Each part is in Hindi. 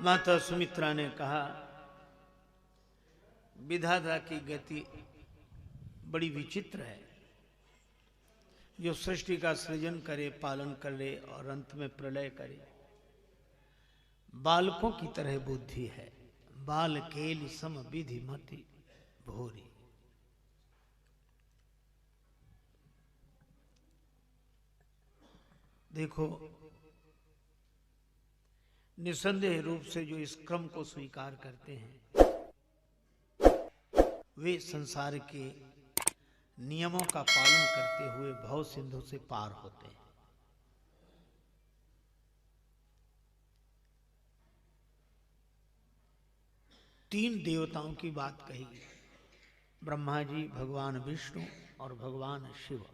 माता सुमित्रा ने कहा, विधाता की गति बड़ी विचित्र है, जो सृष्टि का सृजन करे, पालन करे और अंत में प्रलय करे। बालकों की तरह बुद्धि है, बाल केल सम विधि मति भोरी। देखो, निसंदेह रूप से जो इस क्रम को स्वीकार करते हैं वे संसार के नियमों का पालन करते हुए भव सिंधु से पार होते हैं। तीन देवताओं की बात कही, ब्रह्मा जी, भगवान विष्णु और भगवान शिव।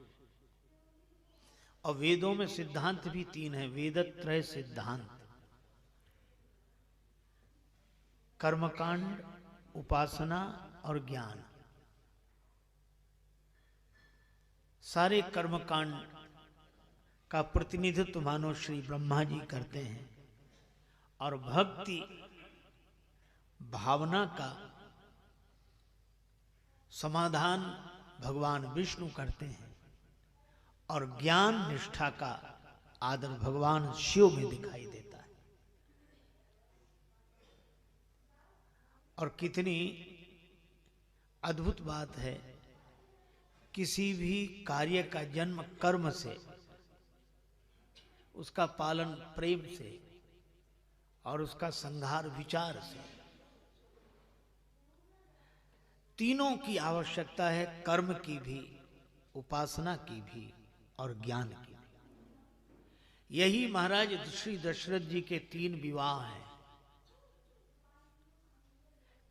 और वेदों में सिद्धांत भी तीन है, वेदत्रय सिद्धांत, कर्मकांड, उपासना और ज्ञान। सारे कर्मकांड का प्रतिनिधित्व मानो श्री ब्रह्मा जी करते हैं और भक्ति भावना का समाधान भगवान विष्णु करते हैं और ज्ञान निष्ठा का आदर भगवान शिव में दिखाई देता है। और कितनी अद्भुत बात है, किसी भी कार्य का जन्म कर्म से, उसका पालन प्रेम से और उसका संहार विचार से। तीनों की आवश्यकता है, कर्म की भी, उपासना की भी और ज्ञान की भी। यही महाराज श्री दशरथ जी के तीन विवाह हैं।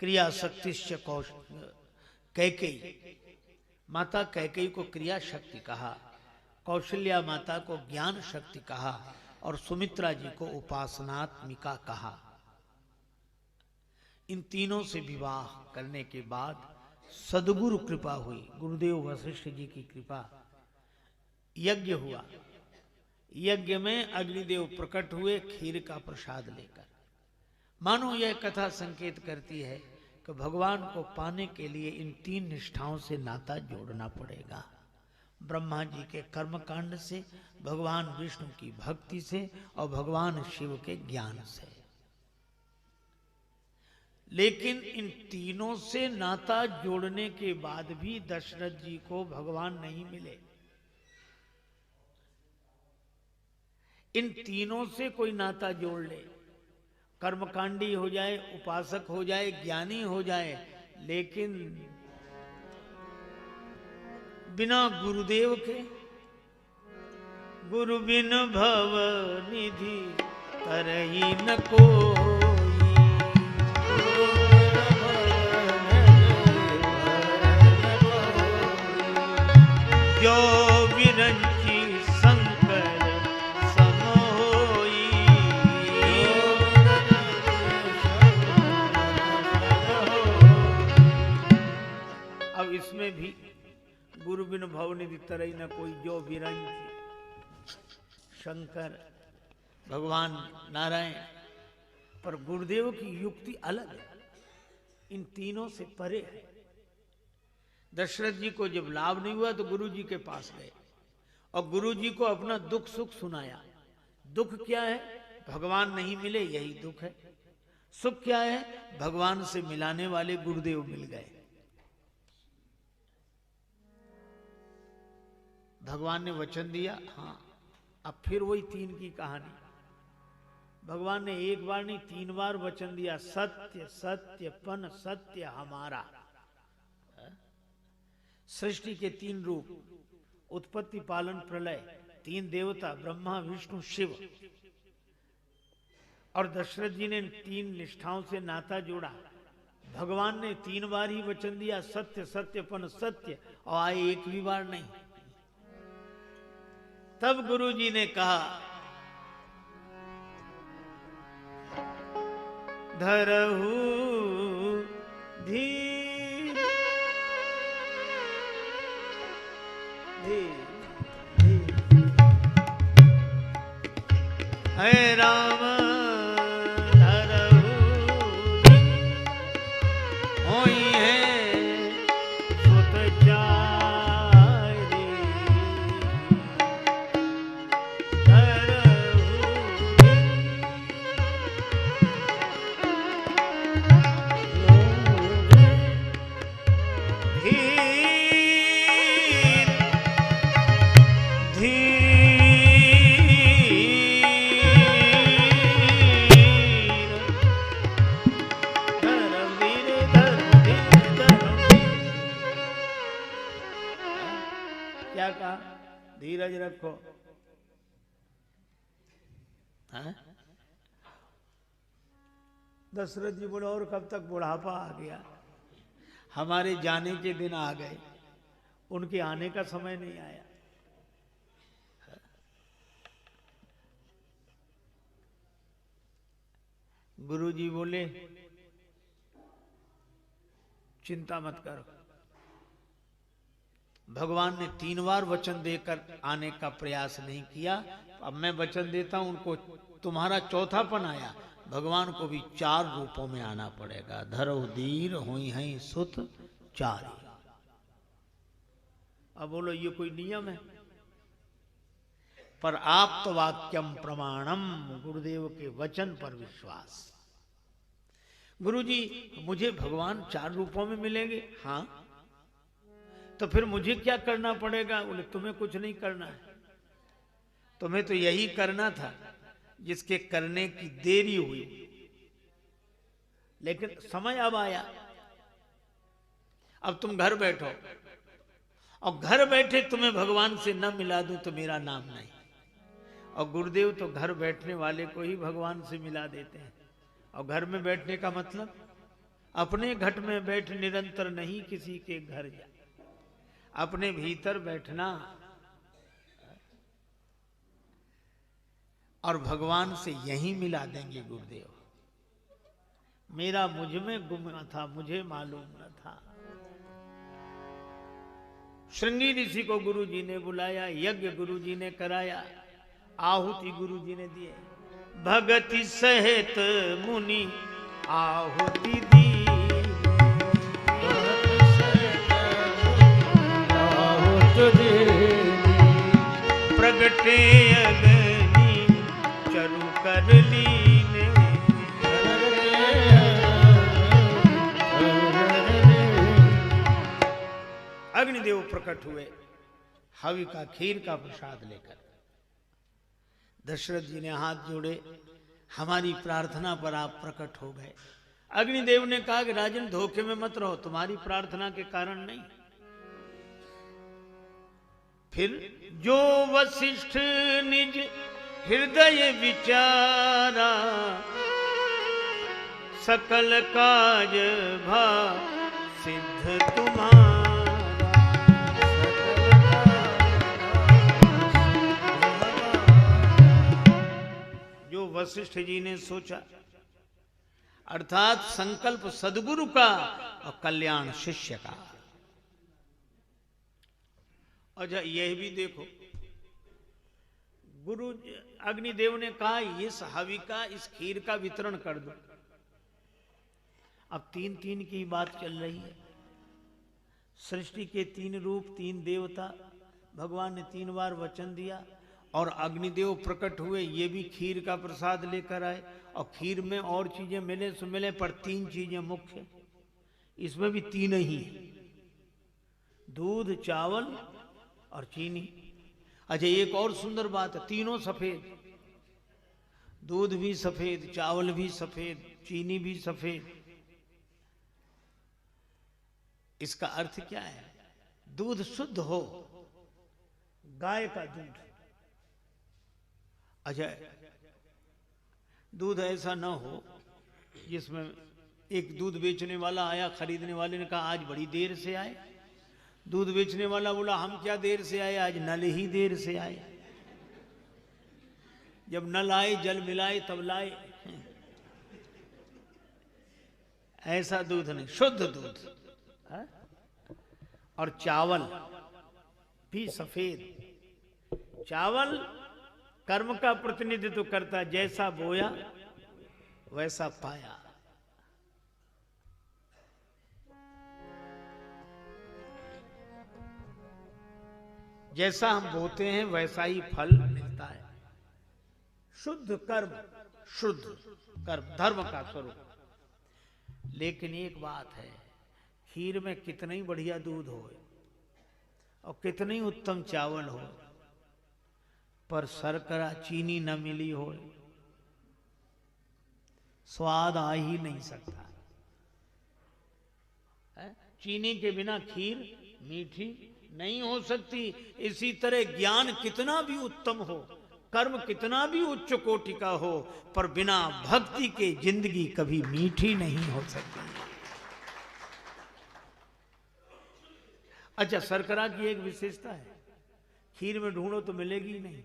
क्रिया शक्तिश्च कैकेयी, माता कैकेयी को क्रिया शक्ति कहा, कौशल्या माता को ज्ञान शक्ति कहा और सुमित्रा जी को उपासनात्मिका कहा। इन तीनों से विवाह करने के बाद सद्गुरु कृपा हुई, गुरुदेव वशिष्ठ जी की कृपा। यज्ञ हुआ, यज्ञ में अग्निदेव प्रकट हुए खीर का प्रसाद लेकर। मानो यह कथा संकेत करती है कि भगवान को पाने के लिए इन तीन निष्ठाओं से नाता जोड़ना पड़ेगा, ब्रह्मा जी के कर्मकांड से, भगवान विष्णु की भक्ति से और भगवान शिव के ज्ञान से। लेकिन इन तीनों से नाता जोड़ने के बाद भी दशरथ जी को भगवान नहीं मिले। इन तीनों से कोई नाता जोड़ ले, कर्मकांडी हो जाए, उपासक हो जाए, ज्ञानी हो जाए, लेकिन बिना गुरुदेव के, गुरु बिन भव निधि तरही न कोई, जो विरंची शंकर सम होई। अब इसमें भी गुरु बिन भवनिधि तरई न कोई, जो विरंची शंकर भगवान नारायण। पर गुरुदेव की युक्ति अलग है, इन तीनों से परे है। दशरथ जी को जब लाभ नहीं हुआ तो गुरु जी के पास गए और गुरु जी को अपना दुख सुख सुनाया। दुख क्या है? भगवान नहीं मिले, यही दुख है। सुख क्या है? भगवान से मिलाने वाले गुरुदेव मिल गए। भगवान ने वचन दिया, हाँ। अब फिर वही तीन की कहानी। भगवान ने एक बार नहीं, तीन बार वचन दिया, सत्य सत्य पन सत्य हमारा। सृष्टि के तीन रूप, उत्पत्ति पालन प्रलय, तीन देवता ब्रह्मा विष्णु शिव। और दशरथ जी ने तीन निष्ठाओं से नाता जोड़ा। भगवान ने तीन बार ही वचन दिया, सत्य सत्यपन सत्य, और आए एक भी बार नहीं। तब गुरु जी ने कहा, धरहु धीर हे राम, धरहु धीरज रखो। हाँ? दशरथ जी बोले और कब तक बुढ़ापा आ गया, हमारे जाने के दिन आ गए, उनके आने का समय नहीं आया। गुरु जी बोले चिंता मत करो, भगवान ने 3 बार वचन देकर आने का प्रयास नहीं किया, अब मैं वचन देता हूं उनको, तुम्हारा चौथापन आया, भगवान को भी 4 रूपों में आना पड़ेगा। धरो धीर हुई हैं सुत चारी। अब बोलो ये कोई नियम है? पर आप तो वाक्यम प्रमाणम, गुरुदेव के वचन पर विश्वास। गुरु जी मुझे भगवान 4 रूपों में मिलेंगे? हाँ, तो फिर मुझे क्या करना पड़ेगा? बोले तुम्हें कुछ नहीं करना है, तुम्हें तो यही करना था जिसके करने की देरी हुई, लेकिन समय अब आया। अब तुम घर बैठो, और घर बैठे तुम्हें भगवान से न मिला दूं तो मेरा नाम नहीं। और गुरुदेव तो घर बैठने वाले को ही भगवान से मिला देते हैं। और घर में बैठने का मतलब अपने घट में बैठ निरंतर नहीं किसी के घर जा, अपने भीतर बैठना और भगवान से यही मिला देंगे गुरुदेव। मेरा मुझ में गुम था, मुझे मालूम न था। श्रृंगी ऋषि को गुरु जी ने बुलाया, यज्ञ गुरु जी ने कराया, आहुति गुरु जी ने दिए। भगति सहित मुनि आहुति दी, प्रगटे अग्नि चरु कर लीने। अग्निदेव प्रकट हुए हवि का खीर का प्रसाद लेकर। दशरथ जी ने हाथ जोड़े, हमारी प्रार्थना पर आप प्रकट हो गए। अग्निदेव ने कहा कि राजन धोखे में मत रहो, तुम्हारी प्रार्थना के कारण नहीं। फिर जो वशिष्ठ निज हृदय विचारा, सकल काज भा सिद्ध तुम्हारा। जो वशिष्ठ जी ने सोचा, अर्थात संकल्प सदगुरु का और कल्याण शिष्य का। अच्छा यह भी देखो, गुरु अग्निदेव ने कहा इस हवि का, इस खीर का वितरण कर दो। अब 3-3 की बात चल रही है। सृष्टि के 3 रूप, 3 देवता, भगवान ने 3 बार वचन दिया और अग्निदेव प्रकट हुए, ये भी खीर का प्रसाद लेकर आए। और खीर में और चीजें मिले सो मिले, पर 3 चीजें मुख्य, इसमें भी 3 ही है, दूध, चावल और चीनी। अच्छा एक और सुंदर बात है, तीनों सफेद, दूध भी सफेद, चावल भी सफेद, चीनी भी सफेद। इसका अर्थ क्या है? दूध शुद्ध हो, गाय का दूध। अच्छा दूध ऐसा ना हो जिसमें एक दूध बेचने वाला आया, खरीदने वाले ने कहा आज बड़ी देर से आए। दूध बेचने वाला बोला हम क्या देर से आए, आज नल ही देर से आए। जब नल आए, जल मिलाए तब लाए। ऐसा दूध नहीं, शुद्ध दूध। और चावल भी सफेद। चावल कर्म का प्रतिनिधित्व करता, जैसा बोया वैसा पाया। जैसा हम बोते हैं वैसा ही फल मिलता है। शुद्ध कर्म, शुद्ध कर्म धर्म का स्वरूप। लेकिन एक बात है, खीर में कितना ही बढ़िया दूध हो और कितनी उत्तम चावल हो, पर शर्करा चीनी न मिली हो, स्वाद आ ही नहीं सकता है? चीनी के बिना खीर मीठी नहीं हो सकती। इसी तरह ज्ञान कितना भी उत्तम हो, कर्म कितना भी उच्च कोटि का हो, पर बिना भक्ति के जिंदगी कभी मीठी नहीं हो सकती। अच्छा, शर्करा की एक विशेषता है, खीर में ढूंढो तो मिलेगी नहीं,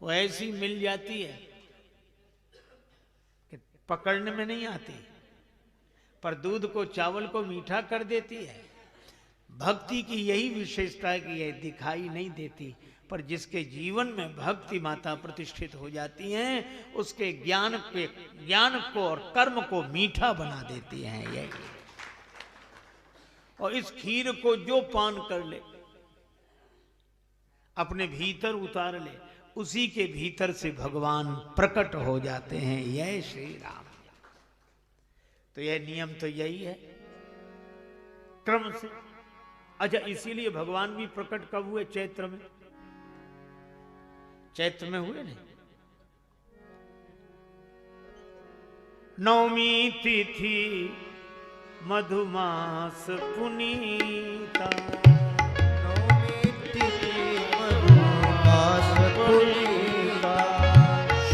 वो ऐसी मिल जाती है कि पकड़ने में नहीं आती, पर दूध को चावल को मीठा कर देती है। भक्ति की यही विशेषता है कि यह दिखाई नहीं देती, पर जिसके जीवन में भक्ति माता प्रतिष्ठित हो जाती हैं, उसके ज्ञान को और कर्म को मीठा बना देती हैं यही। और इस खीर को जो पान कर ले, अपने भीतर उतार ले, उसी के भीतर से भगवान प्रकट हो जाते हैं। यह श्री राम। तो यह नियम तो यही है क्रम से। अच्छा, इसीलिए भगवान भी प्रकट कब हुए? चैत्र में। चैत्र में हुए नहीं? नवमी तिथि मधुमास पुनीता, नवमी तिथि मधुमास पुनीता,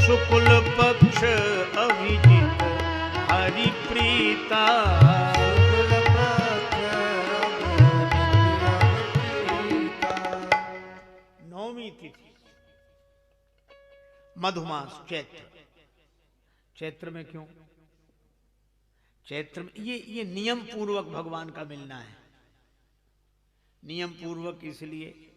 शुक्ल पक्ष अभिजित हरि प्रीता, शुक्ल पक्ष अभिजित हरि प्रीता। नवमी तिथि मधुमास चैत्र। चैत्र में क्यों? चैत्र में ये नियम पूर्वक भगवान का मिलना है। नियम पूर्वक इसलिए